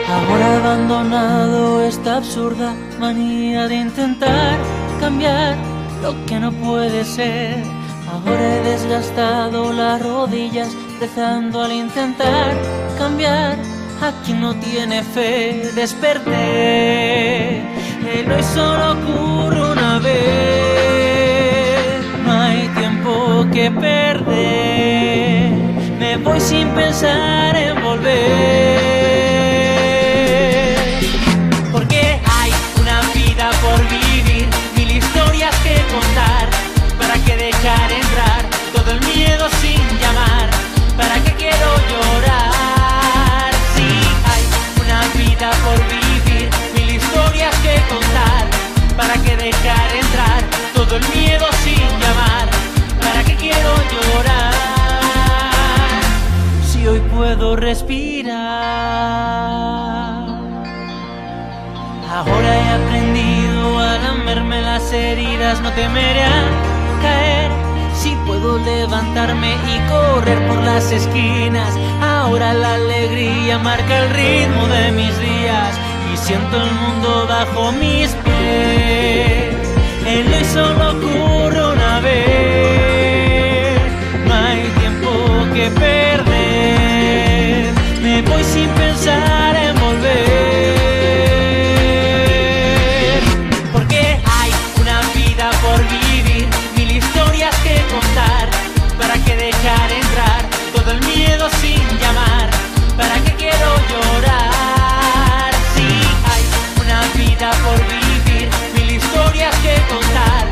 Ahora he abandonado esta absurda manía de intentar cambiar lo que no puede ser. Ahora he desgastado las rodillas rezando al intentar cambiar a quien no tiene fe. Desperté, el hoy solo ocurre una vez. No hay tiempo que perder, me voy sin pensar en volver. Por vivir, mil historias que contar. ¿Para qué dejar entrar todo el miedo sin llamar? ¿Para qué quiero llorar? Si hay una vida por vivir, mil historias que contar. ¿Para qué dejar entrar todo el miedo sin llamar? ¿Para qué quiero llorar? Si hoy puedo respirar. Ahora he aprendido a lamerme las heridas, no temeré a caer. Si puedo levantarme y correr por las esquinas. Ahora la alegría marca el ritmo de mis días y siento el mundo bajo mis pies. El hoy solo ocurre una vez, no hay tiempo que perder. Me voy sin pensar en volver. Por vivir, mil historias que contar. ¿Para qué dejar entrar todo el miedo sin llamar? ¿Para qué quiero llorar? Si hay una vida por vivir, mil historias que contar.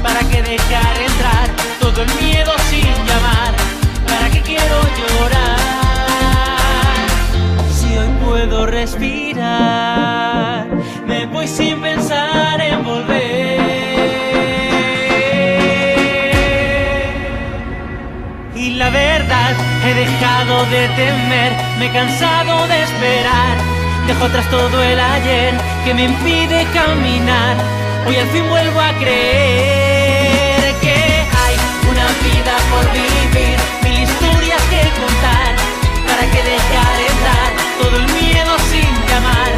¿Para qué dejar entrar todo el miedo sin llamar? ¿Para qué quiero llorar? Si hoy puedo respirar, me voy sin pensar en volver. Y la verdad, he dejado de temer, me he cansado de esperar. Dejo atrás todo el ayer que me impide caminar. Hoy al fin vuelvo a creer que hay una vida por vivir, mil historias que contar. ¿Para qué dejar entrar todo el miedo sin llamar?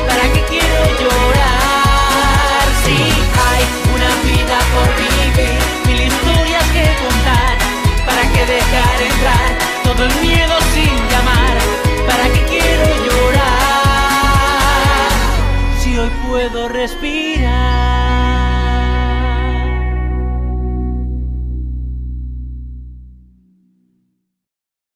¿Para qué quiero llorar? Si hay una vida por vivir, mil historias que contar. ¿Para qué dejar entrar todo el miedo sin llamar? ¿Para qué quiero llorar? Si hoy puedo respirar.